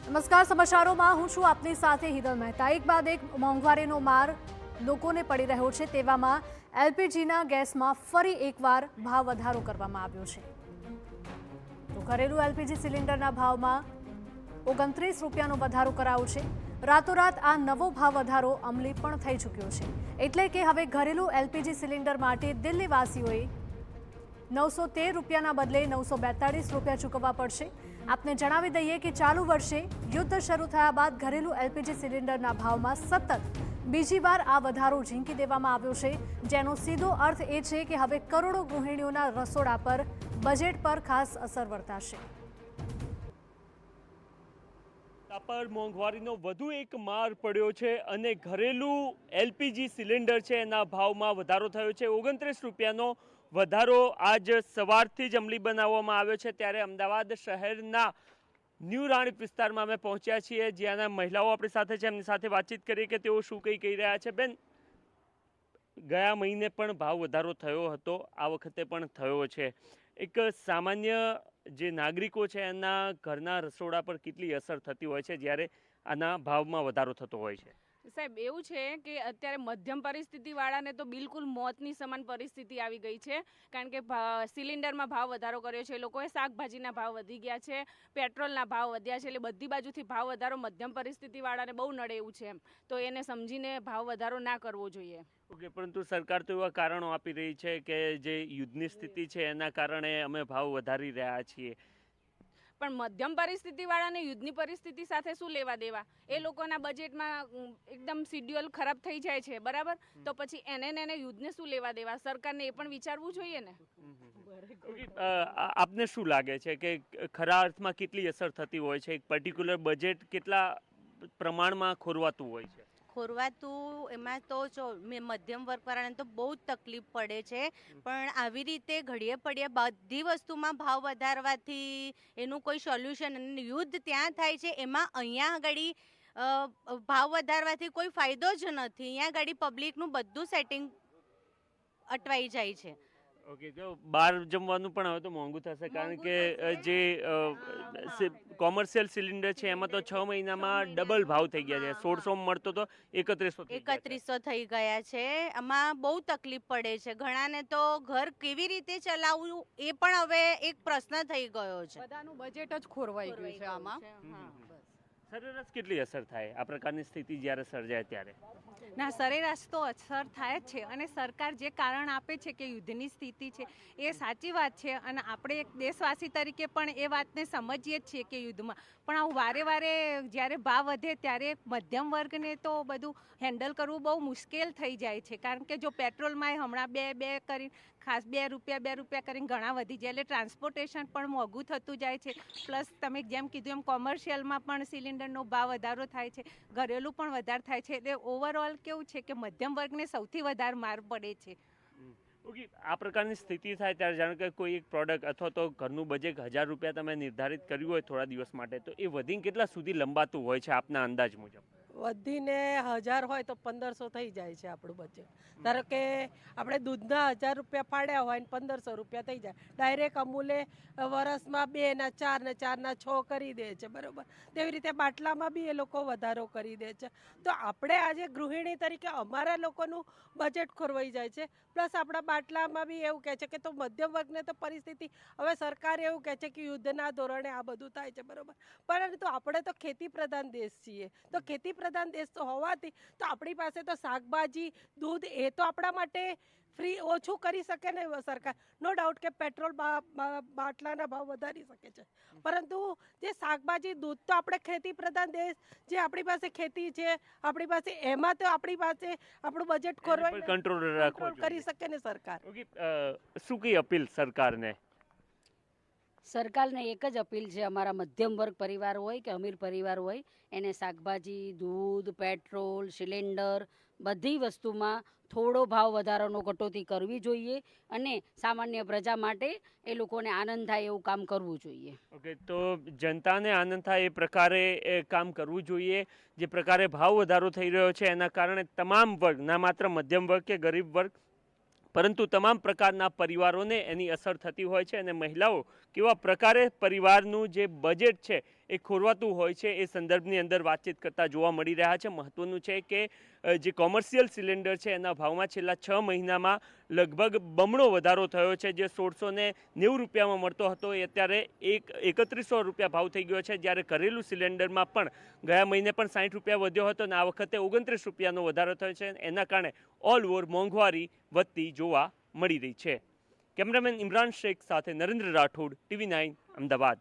નમસ્કાર, સમાચારોમાં હું છું આપની સાથે હિદલ મહેતા। એક બાદ એક મોંઘવારીનો માર લોકોને પડી રહ્યો છે, તેવામાં એલપીજીના ગેસમાં ફરી એકવાર ભાવ વધારો કરવામાં આવ્યો છે। તો ઘરેલું એલપીજી સિલિન્ડરના ભાવમાં 29 રૂપિયાનો વધારો કરાયો છે। રાતોરાત આ નવો ભાવ વધારો અમલી પણ થઈ ચૂક્યો છે, એટલે કે હવે ઘરેલું એલપીજી સિલિન્ડર માટે દિલ્હીવાસીઓએ 913 રૂપિયાના બદલે 942 રૂપિયા ચૂકવવા પડશે। આપને જણાવી દઈએ કે ચાલુ વર્ષે યુદ્ધ શરૂ થયા બાદ ઘરેલું એલપીજી સિલિન્ડરના ભાવમાં સતત બીજી વાર આ વધારો ઝીંકી દેવામાં આવ્યો છે, જેનો સીધો અર્થ એ છે કે હવે કરોડો ગૃહિણીઓના રસોડા પર, બજેટ પર ખાસ અસર વર્તાશે। પર મોંઘવારીનો વધુ એક માર પડ્યો છે અને ઘરેલું એલપીજી સિલિન્ડર છે એના ભાવમાં વધારો થયો છે। 29 રૂપિયાનો વધારો આજ સવારથી જ અમલી બનાવવામાં આવ્યો છે। ત્યારે અમદાવાદ શહેરના ન્યૂ રાણીપ વિસ્તારમાં અમે પહોંચ્યા છીએ, જ્યાંના મહિલાઓ આપણી સાથે છે, એમની સાથે વાતચીત કરીએ કે તેઓ શું કહી રહ્યા છે। બેન, ગયા મહિને પણ ભાવ વધારો થયો હતો, આ વખતે પણ થયો છે। એક સામાન્ય જે નાગરિકો છે એના ઘરના રસોડા પર કેટલી અસર થતી હોય છે જ્યારે આના ભાવમાં વધારો થતો હોય છે? સાહેબ, એવું છે કે અત્યારે મધ્યમ પરિસ્થિતિવાળાને તો બિલકુલ મોતની સમાન પરિસ્થિતિ આવી ગઈ છે, કારણ કે સિલિન્ડરમાં ભાવ વધારો કર્યો છે, લોકોએ શાકભાજીના ભાવ વધી ગયા છે, પેટ્રોલના ભાવ વધ્યા છે, એટલે બધી બાજુથી ભાવ વધારો મધ્યમ પરિસ્થિતિવાળાને બહુ નડે એવું છે, તો એને સમજીને ભાવ વધારો ના કરવો જોઈએ। ઓકે, પરંતુ સરકાર તો એવા કારણો આપી રહી છે કે જે યુદ્ધની સ્થિતિ છે એના કારણે અમે ભાવ વધારી રહ્યા છીએ, પણ મધ્યમ પરિસ્થિતિવાળાને યુદ્ધની પરિસ્થિતિ સાથે શું લેવા દેવા? એ લોકોના બજેટમાં એકદમ શિડ્યુલ ખરાબ થઈ જાય છે, બરાબર? તો પછી એને યુદ્ધને શું લેવા દેવા? સરકારને એ પણ વિચારવું જોઈએ ને। આપને શું લાગે છે કે ખરા અર્થમાં કેટલી અસર થતી હોય છે? એક પર્ટિક્યુલર બજેટ કેટલા પ્રમાણમાં ખોરવાતું હોય છે? ખોરવાતું એમાં તો જો મધ્યમ વર્ગવાળાને તો બહુ જ તકલીફ પડે છે, પણ આવી રીતે ઘડીએ પડીએ બધી વસ્તુમાં ભાવ વધારવાથી એનું કોઈ સોલ્યુશન, યુદ્ધ ત્યાં થાય છે એમાં અહીંયા આગળ ભાવ વધારવાથી કોઈ ફાયદો જ નથી। અહીંયા આગળ પબ્લિકનું બધું સેટિંગ અટવાઈ જાય છે। ઓકે, તો બહાર જમવાનું પણ હવે તો મોંઘું થશે, કારણ કે જે કોમર્શિયલ સિલિન્ડર છે એમાં તો 6 મહિનામાં ડબલ ભાવ થઈ ગયા છે। 1600 મળતો તો 3100 થઈ ગયા છે। આમાં બહુ તકલીફ પડે છે ઘણાને, તો ઘર કેવી રીતે ચલાવવું એ પણ હવે એક પ્રશ્ન થઈ ગયો છે। બધાનું બજેટ જ ખોરવાઈ ગયું છે આમાં। સરેરાશ કેટલી અસર થાય આ પ્રકારની સ્થિતિ જ્યારે સર્જાય ત્યારે? ના, સરેરાશ તો અસર થાય જ છે, અને સરકાર જે કારણ આપે છે કે યુદ્ધની સ્થિતિ છે એ સાચી વાત છે, અને આપણે એક દેશવાસી તરીકે પણ એ વાતને સમજીએ જ છીએ કે યુદ્ધમાં પણ આવું વારે વારે જ્યારે ભાવ વધે ત્યારે મધ્યમ વર્ગને તો બધું હેન્ડલ કરવું બહુ મુશ્કેલ થઈ જાય છે, કારણ કે જો પેટ્રોલમાં હમણાં બે કરીને ખાસ 2 રૂપિયા કરીને ઘણા વધી જાય, એટલે ટ્રાન્સપોર્ટેશન પણ મોંઘું થતું જાય છે। પ્લસ તમે જેમ કીધું એમ કોમર્શિયલમાં પણ સિલિન્ડરનો ભાવ વધારો થાય છે, ઘરેલું પણ વધારે થાય છે, એટલે ઓવરઓલ કેવું છે કે મધ્યમ વર્ગને સૌથી વધારે માર પડે છે। ઓકે, આ પ્રકારની સ્થિતિ થાય ત્યારે જાણે કે કોઈ એક પ્રોડક્ટ અથવા તો ઘરનું બજેટ 1000 રૂપિયા તમે નિર્ધારિત કર્યું હોય થોડા દિવસ માટે, તો એ વધીને કેટલા સુધી લંબાતું હોય છે આપના અંદાજ મુજબ? વધીને 1000 હોય તો 1500 થઈ જાય છે આપણું બજેટ। ધારો કે આપણે દૂધના 1000 રૂપિયા ફાડ્યા હોય ને 1500 રૂપિયા થઈ જાય, ડાયરેક્ટ અમૂલે વરસમાં 2 ના 4 ને 4 ના 6 કરી દે છે, બરોબર? તેવી રીતે બાટલામાં બી એ લોકો વધારો કરી દે છે। તો આપણે આજે ગૃહિણી તરીકે અમારા લોકોનું બજેટ ખોરવાઈ જાય છે, પ્લસ આપણા બાટલામાં બી એવું કહે છે કે તો મધ્યમ વર્ગને તો પરિસ્થિતિ, હવે સરકાર એવું કહે છે કે યુદ્ધના ધોરણે આ બધું થાય છે, બરોબર? પરંતુ આપણે તો ખેતી પ્રધાન દેશ છીએ, તો ખેતી પ્રધાન દેશ તો હોવાથી તો આપણી પાસે તો શાકભાજી, દૂધ એ તો આપણા માટે ફ્રી ઓછું કરી શકે ને સરકાર। નો ડાઉટ કે પેટ્રોલ બાટલાના ભાવ વધારી શકે છે, પરંતુ જે શાકભાજી, દૂધ તો આપણે ખેતી પ્રધાન દેશ, જે આપણી પાસે ખેતી છે આપણી પાસે, એમાં તો આપણી પાસે આપણું બજેટ ખોરવાય કંટ્રોલ કરી શકે ને સરકાર। ઓકે, શું કઈ અપીલ સરકારને? સરકારને એક જ અપીલ છે, અમારા મધ્યમ વર્ગ પરિવાર હોય કે અમીર પરિવાર હોય, એને શાકભાજી, દૂધ, પેટ્રોલ, સિલિન્ડર બધી વસ્તુમાં થોડો ભાવ વધારાનો કટોતી કરવી જોઈએ, અને સામાન્ય પ્રજા માટે એ લોકોને આનંદ થાય એવું કામ કરવું જોઈએ। ઓકે, તો જનતાને આનંદ થાય એ પ્રકારે કામ કરવું જોઈએ। જે પ્રકારે ભાવ વધારો થઈ રહ્યો છે એના કારણે તમામ વર્ગ, ના માત્ર મધ્યમ વર્ગ કે ગરીબ વર્ગ, પરંતુ તમામ પ્રકારના પરિવારોને એની અસર થતી હોય છે, અને મહિલાઓ કેવા પ્રકારે પરિવારનું જે બજેટ છે એ ખોરવાતું હોય છે એ સંદર્ભની અંદર વાતચીત કરતા જોવા મળી રહ્યા છે. મહત્વનું છે કે જે કોમર્શિયલ સિલિન્ડર છે એના ભાવમાં છેલ્લા 6 મહિનામાં લગભગ બમણો વધારો થયો છે. જે 1690 રૂપિયામાં મળતો હતો એ અત્યારે 3100 રૂપિયા ભાવ થઈ ગયો છે. જ્યારે ઘરેલું સિલિન્ડરમાં પણ ગયા મહિને પણ 60 રૂપિયા વધ્યો હતો અને આ વખતે 29 રૂપિયાનો વધારો થયો છે. એના કારણે ઓલ ઓવર મોંઘવારી વધતી જોવા મળી રહી છે. કેમેરામેન ઇમરાન શેખ સાથે નરેન્દ્ર રાઠોડ, TV9 અમદાવાદ.